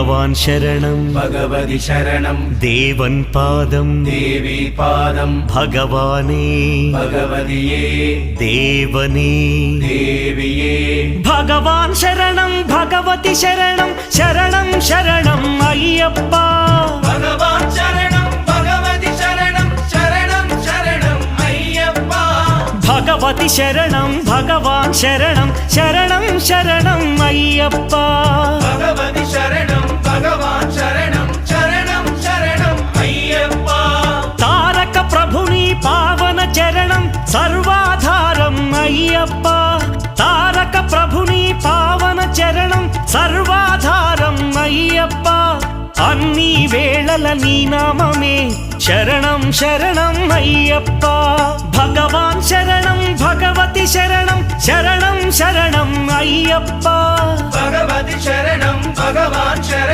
ഭഗവാൻ ശരണം ഭഗവതി ശരണം ദേവൻ പാദം ദേവി പാദം ഭഗവാനേ ഭഗവതിയേ ദേവനേ ദേവിയേ ഭഗവാൻ ശരണം ഭഗവതി ശരണം ശരണം ശരണം അയ്യപ്പ ഭഗവാൻ ശരണം ഭഗവതി ശരണം ശരണം ശരണം അയ്യപ്പ ഭഗവതി ശരണം ഭഗവാൻ ശരണം ശരണം ശരണം അയ്യപ്പ ഭഗവതി ശരണം ഭഗവാൻ ശരണം ശരണം ശരണം അയ്യപ്പ താരക ప్రభుని പാവന ചരണം സർവാധാരം అయ్యప్ప తారక ప్రభుని పావన చరణం సర్వాధారం అయ్యప్ప అన్ని వేళల నీ నామమే శరణం శరణం అయ్యప్ప భగవాన్ శరణం భగవతి శరణం శరణం శరణం అయ్యప్ప భగవతి శరణం భగవాన్ శరణం